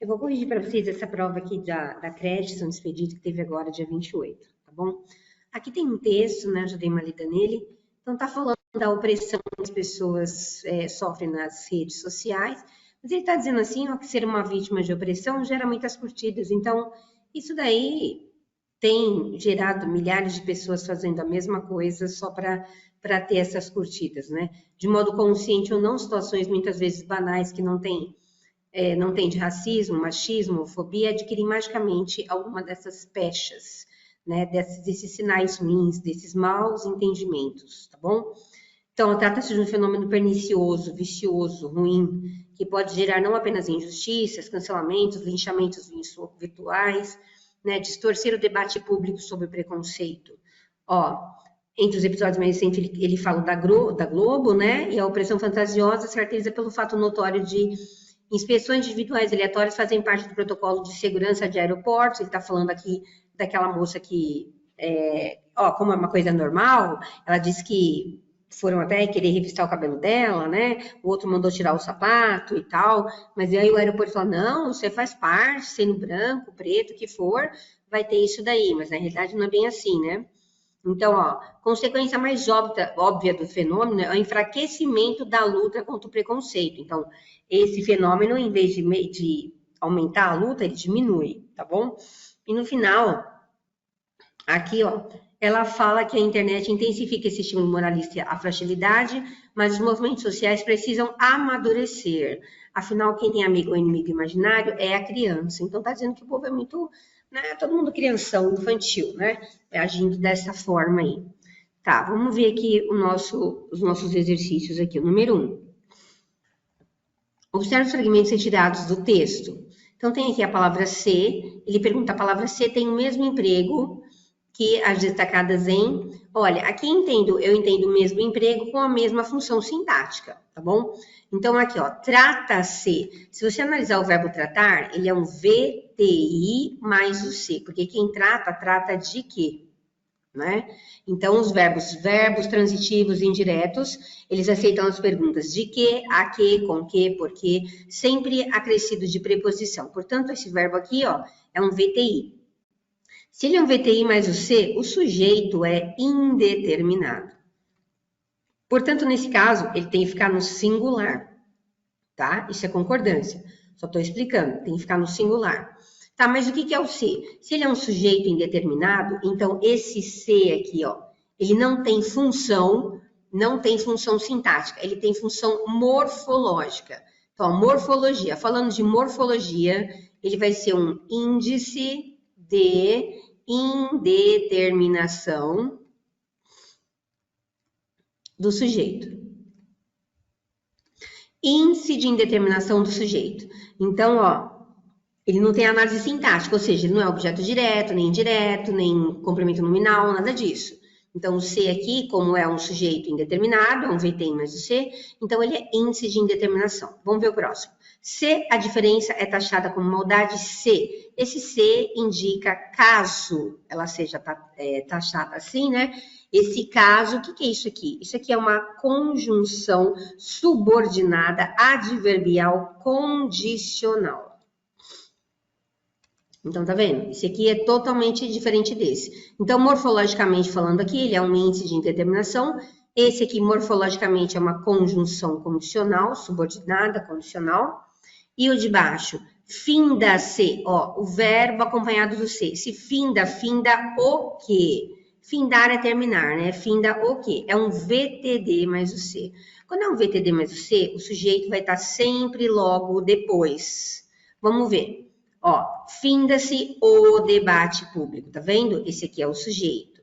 vou corrigir para vocês essa prova aqui da creche São Expedito, que teve agora dia 28, tá bom? Aqui tem um texto, né? Já dei uma lida nele. Então, tá falando da opressão que as pessoas sofrem nas redes sociais. Mas ele está dizendo assim, ó, que ser uma vítima de opressão gera muitas curtidas. Então, isso daí tem gerado milhares de pessoas fazendo a mesma coisa só para ter essas curtidas, né? De modo consciente ou não, situações muitas vezes banais que não tem de racismo, machismo, fobia, adquirem magicamente alguma dessas pechas, né? Desses sinais ruins, desses maus entendimentos, tá bom? Então, trata-se de um fenômeno pernicioso, vicioso, ruim, que pode gerar não apenas injustiças, cancelamentos, linchamentos virtuais, né, distorcer o debate público sobre preconceito. Ó, entre os episódios mais recentes, ele fala da Globo, né, e a opressão fantasiosa se caracteriza pelo fato notório de inspeções individuais aleatórias fazem parte do protocolo de segurança de aeroportos. Ele está falando aqui daquela moça que, como é uma coisa normal, ela disse que foram até querer revistar o cabelo dela, né? O outro mandou tirar o sapato e tal, mas aí o aeroporto falou, não, você faz parte, sendo branco, preto, o que for, vai ter isso daí, mas na realidade não é bem assim, né? Então, ó, consequência mais óbvia do fenômeno é o enfraquecimento da luta contra o preconceito. Então, esse fenômeno, em vez de aumentar a luta, ele diminui, tá bom? E no final, aqui, ó, ela fala que a internet intensifica esse estímulo moralista à fragilidade, mas os movimentos sociais precisam amadurecer. Afinal, quem tem amigo ou inimigo imaginário é a criança. Então, tá dizendo que o povo é muito, né, todo mundo crianção, infantil, né, agindo dessa forma aí. Tá, vamos ver aqui os nossos exercícios aqui. O número 1. Observe os fragmentos retirados do texto. Então, tem aqui a palavra ser. Ele pergunta, a palavra ser tem o mesmo emprego que as destacadas em... Olha, aqui eu entendo o mesmo emprego com a mesma função sintática, tá bom? Então, aqui, ó, trata-se. Se você analisar o verbo tratar, ele é um VTI mais o C, porque quem trata de quê? Né? Então, os verbos transitivos e indiretos, eles aceitam as perguntas de que, a que, com que, por que, sempre acrescido de preposição. Portanto, esse verbo aqui, ó, é um VTI. Se ele é um VTI mais o C, o sujeito é indeterminado. Portanto, nesse caso, ele tem que ficar no singular, tá? Isso é concordância. Só estou explicando, tem que ficar no singular. Tá, mas o que é o C? Se ele é um sujeito indeterminado, então esse C aqui, ó, ele não tem função sintática, ele tem função morfológica. Então, morfologia, falando de morfologia, ele vai ser um índice de indeterminação do sujeito. Índice de indeterminação do sujeito. Então, ó, ele não tem análise sintática, ou seja, ele não é objeto direto, nem indireto, nem complemento nominal, nada disso. Então, o C aqui, como é um sujeito indeterminado, é um VTI mais o C, então ele é índice de indeterminação. Vamos ver o próximo. Se a diferença é taxada como maldade C, esse C indica caso ela seja taxada assim, né? Esse caso, o que é isso aqui? Isso aqui é uma conjunção subordinada adverbial condicional. Então, tá vendo? Esse aqui é totalmente diferente desse. Então, morfologicamente falando aqui, ele é um índice de indeterminação. Esse aqui, morfologicamente, é uma conjunção condicional, subordinada, condicional. E o de baixo, finda-se, ó, o verbo acompanhado do se. Se finda o quê? Findar é terminar, né? Finda o quê? É um VTD mais o C. Quando é um VTD mais o C, o sujeito vai estar sempre logo depois. Vamos ver. Ó, finda-se o debate público, tá vendo? Esse aqui é o sujeito.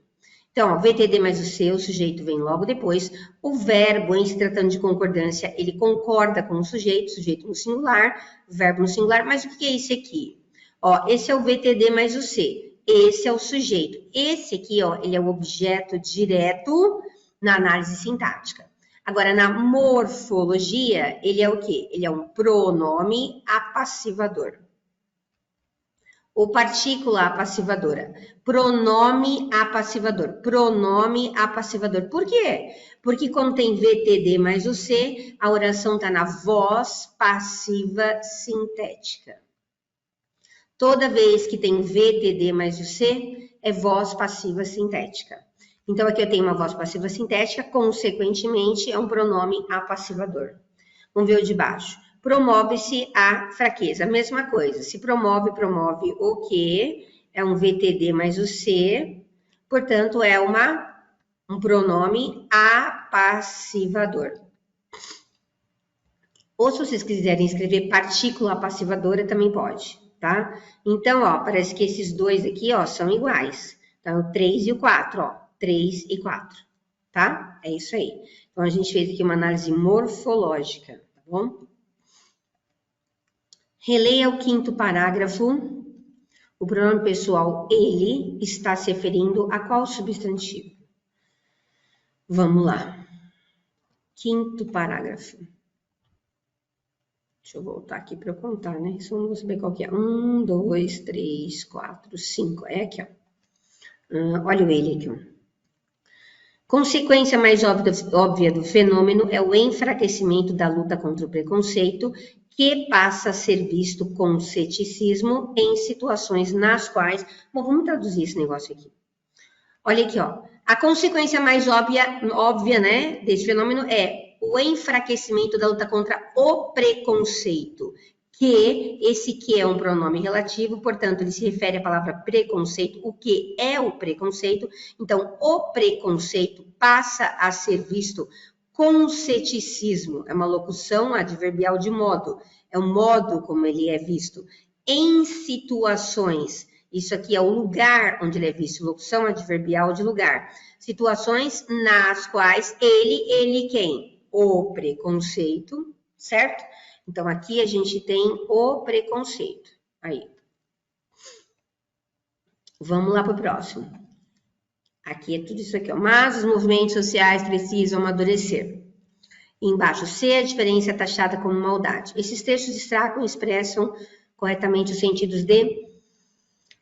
Então, ó, VTD mais o C, o sujeito vem logo depois. O verbo, em se tratando de concordância, ele concorda com o sujeito no singular, verbo no singular. Mas o que é esse aqui? Ó, esse é o VTD mais o C. Esse é o sujeito. Esse aqui, ó, ele é o objeto direto na análise sintática. Agora, na morfologia, ele é o quê? Ele é um pronome apassivador. Ou partícula apassivadora. Pronome apassivador. Pronome apassivador. Por quê? Porque quando tem VTD mais o C, a oração está na voz passiva sintética. Toda vez que tem VTD mais o C, é voz passiva sintética. Então, aqui eu tenho uma voz passiva sintética, consequentemente, é um pronome apassivador. Vamos ver o de baixo. Promove-se a fraqueza. Mesma coisa. Se promove, promove o quê? É um VTD mais o C. Portanto, é um pronome apassivador. Ou se vocês quiserem escrever partícula apassivadora, também pode, tá? Então, ó, parece que esses dois aqui, ó, são iguais. Então, o 3 e o 4, ó. 3 e 4, tá? É isso aí. Então, a gente fez aqui uma análise morfológica, tá bom? Releia o 5º parágrafo. O pronome pessoal ele está se referindo a qual substantivo? Vamos lá. 5º parágrafo. Deixa eu voltar aqui para eu contar, né? Só não vou saber qual que é. 1, 2, 3, 4, 5. É aqui, ó. Olha o ele aqui, ó. Consequência mais óbvia do fenômeno é o enfraquecimento da luta contra o preconceito, que passa a ser visto com ceticismo em situações nas quais... Bom, vamos traduzir esse negócio aqui. Olha aqui, ó. A consequência mais óbvia, né, desse fenômeno é o enfraquecimento da luta contra o preconceito, que esse que é um pronome relativo, portanto, ele se refere à palavra preconceito, o que é o preconceito. Então, o preconceito passa a ser visto com ceticismo, é uma locução adverbial de modo, é o modo como ele é visto, em situações, isso aqui é o lugar onde ele é visto, locução adverbial de lugar, situações nas quais ele quem? O preconceito, certo? Então, aqui a gente tem o preconceito. Aí. Vamos lá para o próximo. Aqui é tudo isso aqui, ó. Mas os movimentos sociais precisam amadurecer. E embaixo, C, a diferença é taxada como maldade. Esses textos destacam e expressam corretamente os sentidos de...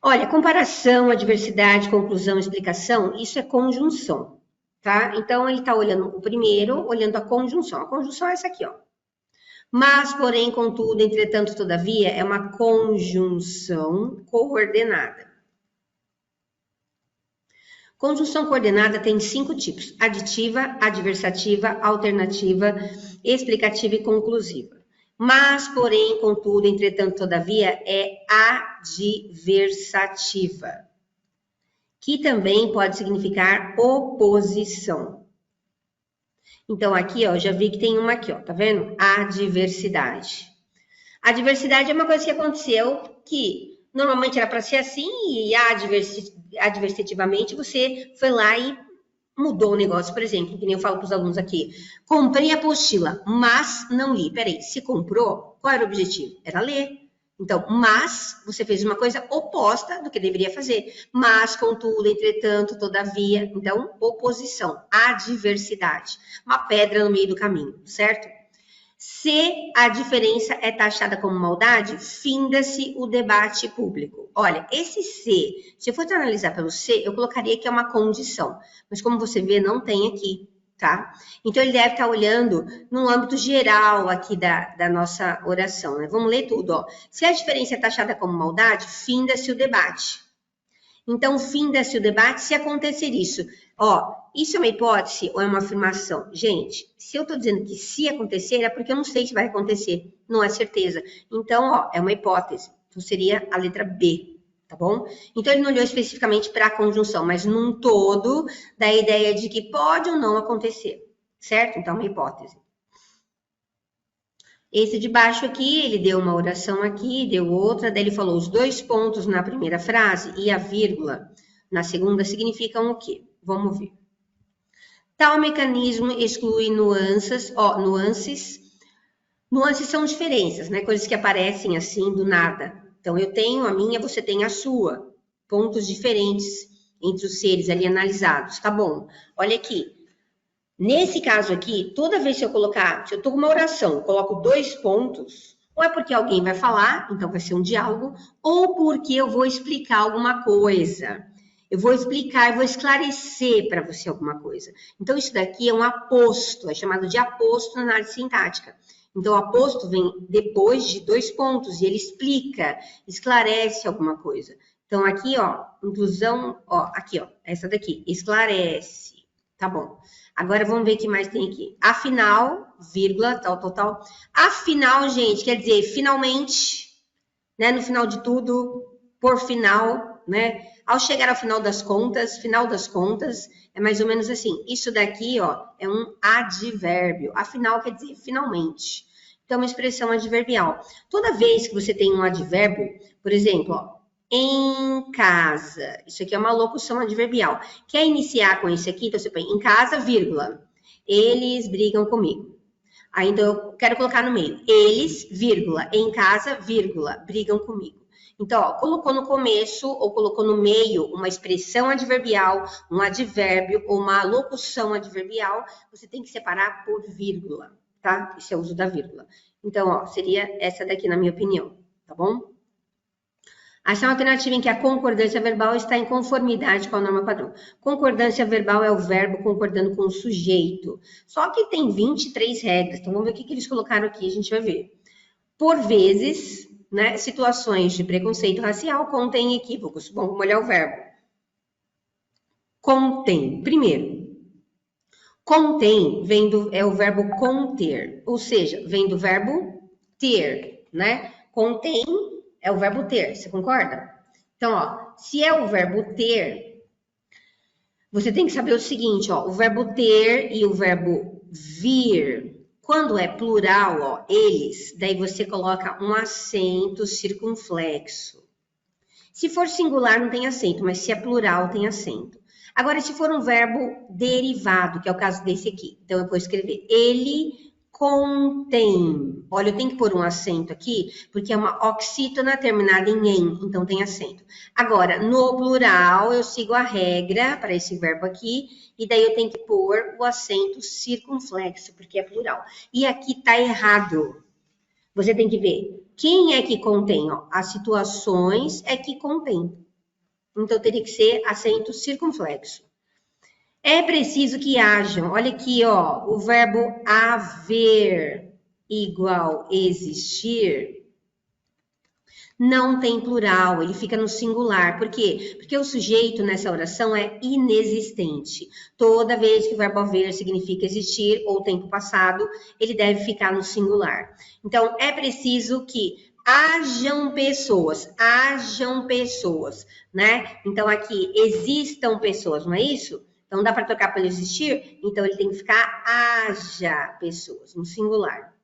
Olha, comparação, adversidade, conclusão, explicação, isso é conjunção, tá? Então, ele está olhando o primeiro, olhando a conjunção. A conjunção é essa aqui, ó. Mas, porém, contudo, entretanto, todavia, é uma conjunção coordenada. Conjunção coordenada tem 5 tipos: aditiva, adversativa, alternativa, explicativa e conclusiva. Mas, porém, contudo, entretanto, todavia, é adversativa, que também pode significar oposição. Então, aqui, ó, já vi que tem uma aqui, ó, tá vendo? Adversidade. Adversidade é uma coisa que aconteceu que normalmente era para ser assim e adversativamente você foi lá e mudou o negócio. Por exemplo, que nem eu falo para os alunos aqui, comprei a apostila, mas não li. Peraí, se comprou, qual era o objetivo? Era ler. Então, mas você fez uma coisa oposta do que deveria fazer. Mas, contudo, entretanto, todavia, então, oposição, adversidade. Uma pedra no meio do caminho, certo? Se a diferença é taxada como maldade, finda-se o debate público. Olha, esse se eu for analisar pelo C, eu colocaria que é uma condição. Mas como você vê, não tem aqui, tá? Então, ele deve estar olhando no âmbito geral aqui da nossa oração, né? Vamos ler tudo, ó. Se a diferença é taxada como maldade, finda-se o debate. Então, finda-se o debate se acontecer isso. Ó, isso é uma hipótese ou é uma afirmação? Gente, se eu estou dizendo que se acontecer, é porque eu não sei se vai acontecer, não é certeza. Então, ó, é uma hipótese. Então, seria a letra B, tá bom? Então, ele não olhou especificamente para a conjunção, mas num todo, da ideia de que pode ou não acontecer, certo? Então, é uma hipótese. Esse de baixo aqui, ele deu uma oração aqui, deu outra, daí ele falou os 2 pontos na primeira frase e a vírgula na segunda significam o quê? Vamos ver. Tal mecanismo exclui nuances, ó, nuances são diferenças, né? Coisas que aparecem assim do nada. Então, eu tenho a minha, você tem a sua. Pontos diferentes entre os seres ali analisados, tá bom? Olha aqui. Nesse caso aqui, toda vez que eu colocar, se eu estou com uma oração, coloco 2 pontos, ou é porque alguém vai falar, então vai ser um diálogo, ou porque eu vou explicar alguma coisa. Eu vou explicar, eu vou esclarecer para você alguma coisa. Então, isso daqui é um aposto, é chamado de aposto na análise sintática. Então, o aposto vem depois de 2 pontos e ele explica, esclarece alguma coisa. Então, aqui, ó, inclusão, ó, aqui, ó, essa daqui, esclarece. Tá bom. Agora, vamos ver o que mais tem aqui. Afinal, vírgula, tal, total. Afinal, gente, quer dizer, finalmente, né, no final de tudo, por final, né? Ao chegar ao final das contas, é mais ou menos assim. Isso daqui, ó, é um advérbio. Afinal, quer dizer finalmente. Então, uma expressão adverbial. Toda vez que você tem um advérbio, por exemplo, ó, em casa. Isso aqui é uma locução adverbial. Quer iniciar com isso aqui? Então, você põe em casa, vírgula. Eles brigam comigo. Aí, então, eu quero colocar no meio. Eles, vírgula, em casa, vírgula, brigam comigo. Então, ó, colocou no começo ou colocou no meio uma expressão adverbial, um advérbio ou uma locução adverbial, você tem que separar por vírgula, tá? Esse é o uso da vírgula. Então, ó, seria essa daqui, na minha opinião, tá bom? Ação alternativa em que a concordância verbal está em conformidade com a norma padrão. Concordância verbal é o verbo concordando com o sujeito. Só que tem 23 regras, então vamos ver o que eles colocaram aqui, a gente vai ver. Por vezes, né, situações de preconceito racial contêm equívocos. Bom, vamos olhar o verbo. Contém. Primeiro, contém é o verbo conter, ou seja, vem do verbo ter, né? Contém é o verbo ter, você concorda? Então, ó, se é o verbo ter, você tem que saber o seguinte, ó, o verbo ter e o verbo vir, quando é plural, ó, eles, daí você coloca um acento circunflexo. Se for singular, não tem acento, mas se é plural, tem acento. Agora, se for um verbo derivado, que é o caso desse aqui, então eu vou escrever ele contém. Olha, eu tenho que pôr um acento aqui, porque é uma oxítona terminada em "em", então tem acento. Agora, no plural, eu sigo a regra para esse verbo aqui, e daí eu tenho que pôr o acento circunflexo, porque é plural. E aqui tá errado. Você tem que ver quem é que contém, ó. As situações é que contém. Então, teria que ser acento circunflexo. É preciso que hajam. Olha aqui, ó, o verbo haver igual existir não tem plural, ele fica no singular. Por quê? Porque o sujeito nessa oração é inexistente. Toda vez que o verbo haver significa existir ou tempo passado, ele deve ficar no singular. Então, é preciso que hajam pessoas, né? Então, aqui, existam pessoas, não é isso? Então, dá para trocar pelo existir? Então, ele tem que ficar haja pessoas, no singular.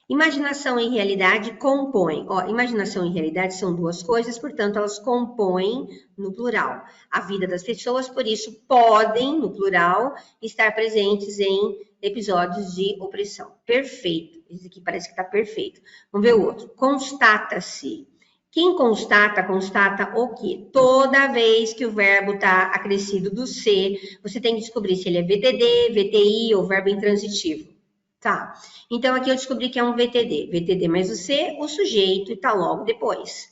Imaginação e realidade compõem. Ó, imaginação e realidade são duas coisas, portanto, elas compõem no plural a vida das pessoas, por isso podem, no plural, estar presentes em episódios de opressão. Perfeito. Esse aqui parece que está perfeito. Vamos ver o outro. Constata-se. Quem constata, constata o quê? Toda vez que o verbo está acrescido do C, você tem que descobrir se ele é VTD, VTI ou verbo intransitivo. Tá, então aqui eu descobri que é um VTD. VTD mais o C, o sujeito, e tá logo depois.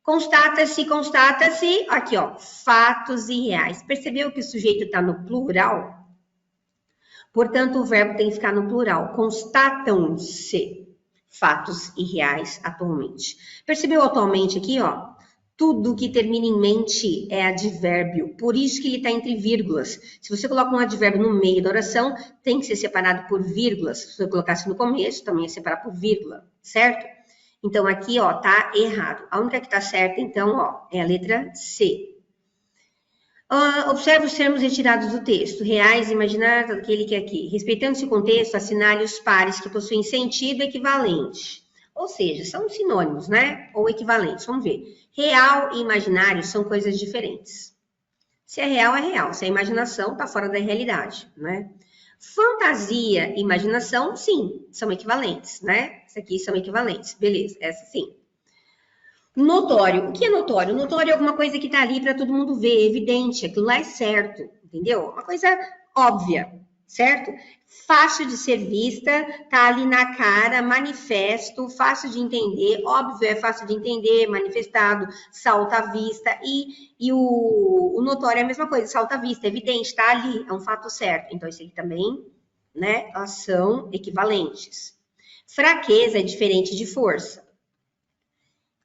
Constata-se, aqui ó, fatos e reais. Percebeu que o sujeito tá no plural? Portanto, o verbo tem que ficar no plural. Constatam-se fatos e reais atualmente. Percebeu atualmente aqui, ó? Tudo que termina em mente é advérbio, por isso que ele está entre vírgulas. Se você coloca um advérbio no meio da oração, tem que ser separado por vírgulas. Se você colocasse no começo, também é separado por vírgula, certo? Então, aqui, ó, tá errado. A única que tá certa, então, ó, é a letra C. Observe os termos retirados do texto. Reais, imaginários, aquele que é aqui. Respeitando-se o contexto, assinale os pares que possuem sentido equivalente. Ou seja, são sinônimos, né? Ou equivalentes. Vamos ver. Real e imaginário são coisas diferentes. Se é real, se é imaginação, tá fora da realidade, né? Fantasia e imaginação, sim, são equivalentes, né? Isso aqui são equivalentes, beleza, essa sim. Notório, o que é notório? Notório é alguma coisa que tá ali para todo mundo ver, evidente, aquilo lá é certo, entendeu? Uma coisa óbvia, certo? Fácil de ser vista, tá ali na cara, manifesto, fácil de entender, óbvio é fácil de entender, manifestado, salta à vista, e o notório é a mesma coisa, salta à vista, evidente, tá ali, é um fato certo. Então, isso aqui também, né, elas são equivalentes. Fraqueza é diferente de força.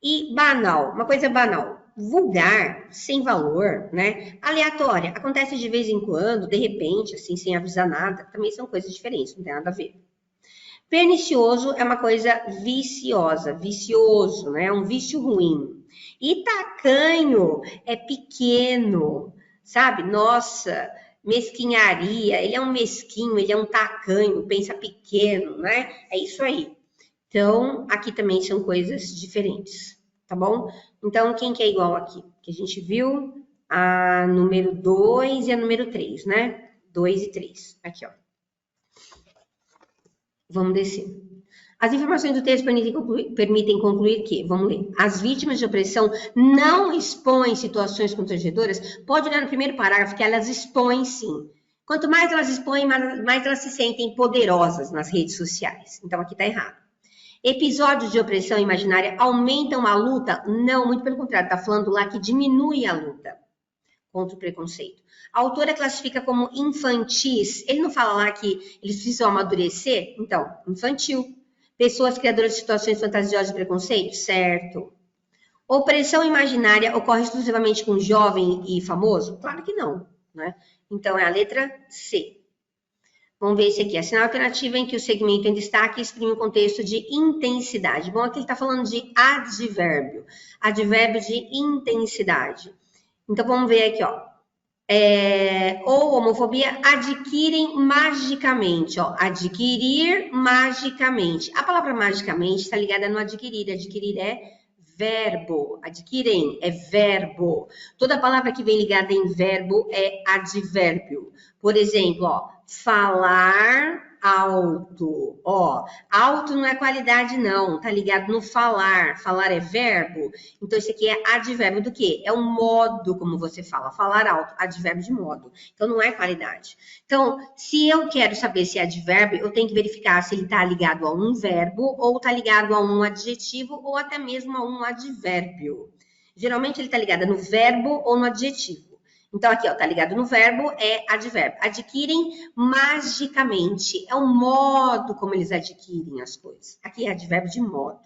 E banal, uma coisa banal. Vulgar, sem valor, né? Aleatória, acontece de vez em quando, de repente, assim, sem avisar nada. Também são coisas diferentes, não tem nada a ver. Pernicioso é uma coisa viciosa, vicioso, né? É um vício ruim. E tacanho é pequeno, sabe? Nossa, mesquinharia, ele é um mesquinho, ele é um tacanho, pensa pequeno, né? É isso aí. Então, aqui também são coisas diferentes, tá bom? Então, quem que é igual aqui? Que a gente viu a número 2 e a número 3, né? 2 e 3. Aqui, ó. Vamos descer. As informações do texto permitem concluir que, vamos ler, as vítimas de opressão não expõem situações constrangedoras. Pode olhar no primeiro parágrafo que elas expõem sim. Quanto mais elas expõem, mais elas se sentem poderosas nas redes sociais. Então aqui está errado. Episódios de opressão imaginária aumentam a luta? Não, muito pelo contrário, está falando lá que diminui a luta contra o preconceito. A autora classifica como infantis. Ele não fala lá que eles precisam amadurecer? Então, infantil. Pessoas criadoras de situações fantasiosas de preconceito? Certo. Opressão imaginária ocorre exclusivamente com jovem e famoso? Claro que não, né? Então, é a letra C. Vamos ver esse aqui. A sinal alternativa em que o segmento em destaque exprime um contexto de intensidade. Bom, aqui ele está falando de advérbio. Advérbio de intensidade. Então, vamos ver aqui, ó. Ou homofobia adquirem magicamente, ó. Adquirir magicamente. A palavra magicamente está ligada no adquirir. Adquirir é verbo. Adquirem é verbo. Toda palavra que vem ligada em verbo é advérbio. Por exemplo, ó, falar alto. Ó, alto não é qualidade não, tá ligado no falar. Falar é verbo. Então isso aqui é advérbio do quê? É o modo como você fala. Falar alto, advérbio de modo. Então não é qualidade. Então, se eu quero saber se é advérbio, eu tenho que verificar se ele está ligado a um verbo ou está ligado a um adjetivo ou até mesmo a um advérbio. Geralmente ele está ligado no verbo ou no adjetivo. Então, aqui, ó, tá ligado no verbo, é advérbio. Adquirem magicamente. É o modo como eles adquirem as coisas. Aqui é advérbio de modo.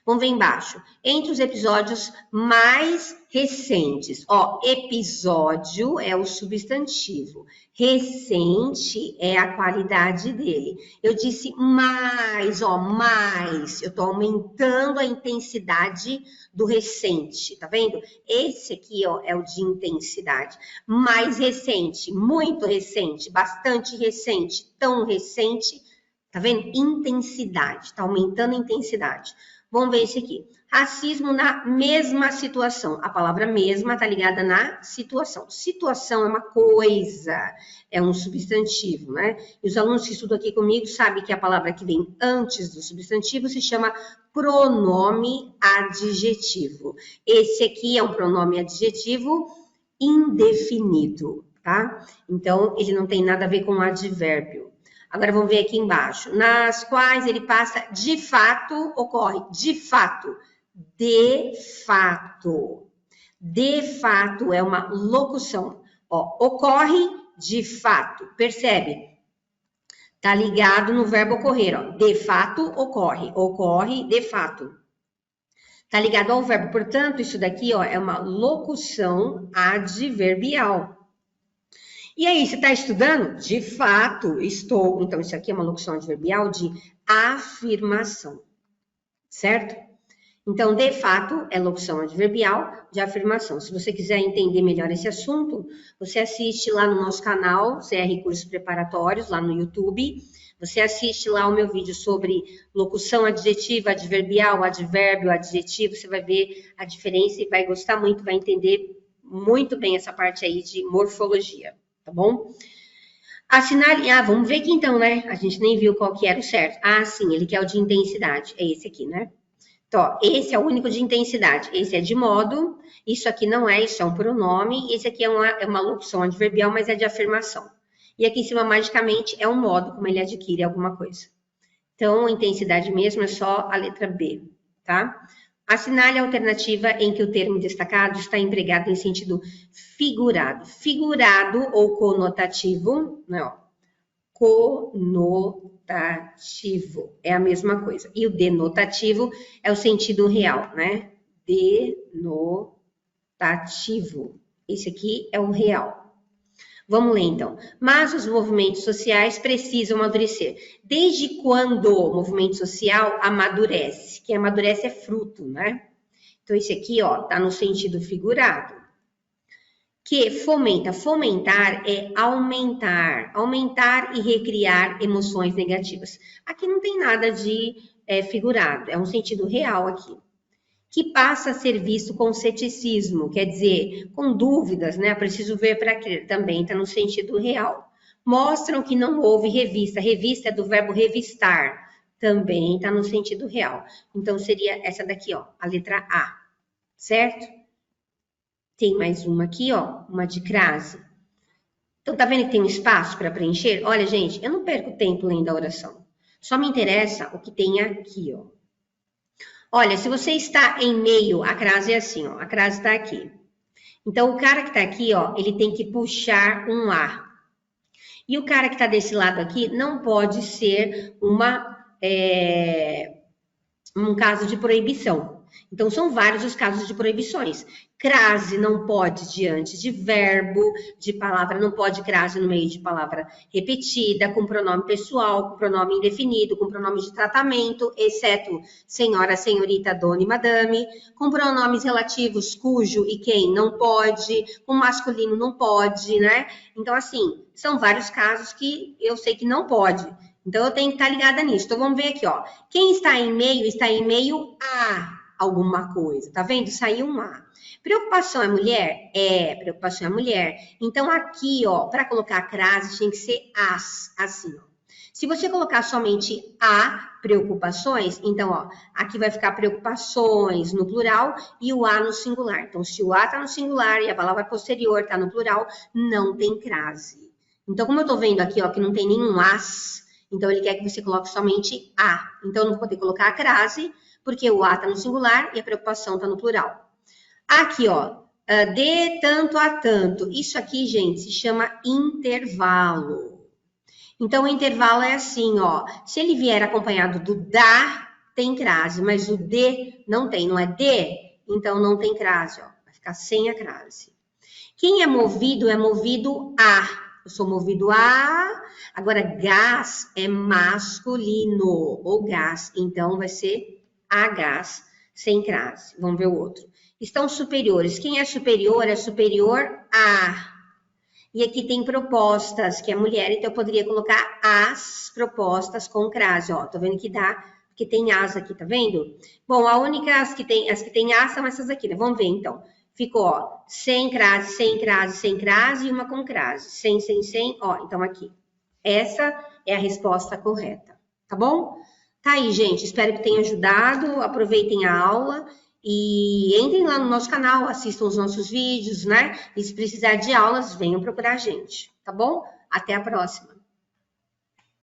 Vamos ver embaixo. Entre os episódios mais recentes. Ó, episódio é o substantivo. Recente é a qualidade dele. Eu disse mais, ó, mais. Eu tô aumentando a intensidade do recente, tá vendo? Esse aqui, ó, é o de intensidade. Mais recente, muito recente, bastante recente, tão recente. Tá vendo? Intensidade, tá aumentando a intensidade. Vamos ver esse aqui. Racismo na mesma situação. A palavra mesma está ligada na situação. Situação é uma coisa, é um substantivo, né? E os alunos que estudam aqui comigo sabem que a palavra que vem antes do substantivo se chama pronome adjetivo. Esse aqui é um pronome adjetivo indefinido, tá? Então, ele não tem nada a ver com advérbio. Agora vamos ver aqui embaixo, nas quais ele passa de fato, ocorre, de fato, de fato. De fato é uma locução. Ó, ocorre de fato, percebe? Tá ligado no verbo ocorrer, ó. De fato, ocorre. Ocorre de fato. Tá ligado ao verbo, portanto, isso daqui, ó, é uma locução adverbial. E aí, você está estudando? De fato, estou. Então, isso aqui é uma locução adverbial de afirmação, certo? Então, de fato, é locução adverbial de afirmação. Se você quiser entender melhor esse assunto, você assiste lá no nosso canal, CR Cursos Preparatórios, lá no YouTube. Você assiste lá o meu vídeo sobre locução adjetiva, adverbial, advérbio, adjetivo. Você vai ver a diferença e vai gostar muito, vai entender muito bem essa parte aí de morfologia. Tá bom? Vamos ver aqui então, né? A gente nem viu qual que era o certo. Ah, sim, ele quer o de intensidade. É esse aqui, né? Então, ó, esse é o único de intensidade. Esse é de modo. Isso aqui não é, isso é um pronome. Esse aqui é uma locução adverbial, mas é de afirmação. E aqui em cima, magicamente, é um modo como ele adquire alguma coisa. Então, intensidade mesmo é só a letra B, tá? Assinale a alternativa em que o termo destacado está empregado em sentido figurado. Figurado ou conotativo, né, ó, conotativo. denotativo. É a mesma coisa. E o denotativo é o sentido real, né? Denotativo. Esse aqui é o real. Vamos ler, então. Mas os movimentos sociais precisam amadurecer. Desde quando o movimento social amadurece? Quem amadurece é fruto, né? Então, esse aqui, ó, tá no sentido figurado. Que fomenta. Fomentar é aumentar. Aumentar e recriar emoções negativas. Aqui não tem nada de figurado. É um sentido real aqui. Que passa a ser visto com ceticismo, quer dizer, com dúvidas, né? Preciso ver para crer, também está no sentido real. Mostram que não houve revista, revista é do verbo revistar, também está no sentido real. Então, seria essa daqui, ó, a letra A, certo? Tem mais uma aqui, ó, uma de crase. Então, tá vendo que tem um espaço para preencher? Olha, gente, eu não perco tempo lendo a oração. Só me interessa o que tem aqui, ó. Olha, se você está em meio, a crase é assim, ó, a crase está aqui. Então, o cara que está aqui, ó, ele tem que puxar um A. E o cara que está desse lado aqui não pode ser um caso de proibição. Então, são vários os casos de proibições. Crase não pode diante de verbo, de palavra, não pode crase no meio de palavra repetida, com pronome pessoal, com pronome indefinido, com pronome de tratamento, exceto senhora, senhorita, dona e madame, com pronomes relativos cujo e quem não pode, com masculino não pode, né? Então, assim, são vários casos que eu sei que não pode. Então, eu tenho que estar ligada nisso. Então, vamos ver aqui, ó. Quem está em meio a alguma coisa, tá vendo? Saiu um A. Preocupação é mulher? É, preocupação é mulher. Então, aqui, ó, para colocar a crase, tem que ser as, assim, ó. Se você colocar somente a preocupações, então, ó, aqui vai ficar preocupações no plural e o a no singular. Então, se o a tá no singular e a palavra posterior tá no plural, não tem crase. Então, como eu tô vendo aqui, ó, que não tem nenhum as, então ele quer que você coloque somente a. Então, eu não vou poder colocar a crase, porque o a tá no singular e a preocupação tá no plural. Aqui, ó, de tanto a tanto. Isso aqui, gente, se chama intervalo. Então, o intervalo é assim, ó. Se ele vier acompanhado do da, tem crase, mas o de não tem, não é de? Então, não tem crase, ó. Vai ficar sem a crase. Quem é movido a. Eu sou movido a. Agora, gás é masculino, ou gás. Então, vai ser a gás, sem crase. Vamos ver o outro. Estão superiores. Quem é superior a. E aqui tem propostas, que é mulher, então eu poderia colocar as propostas com crase, ó. Tô vendo que dá, porque tem as aqui, tá vendo? Bom, as que tem as são essas aqui, né? Vamos ver, então. Ficou, ó, sem crase, sem crase, sem crase e uma com crase. Sem, ó, então aqui. Essa é a resposta correta, tá bom? Tá aí, gente, espero que tenha ajudado, aproveitem a aula. E entrem lá no nosso canal, assistam os nossos vídeos, né? E se precisar de aulas, venham procurar a gente, tá bom? Até a próxima!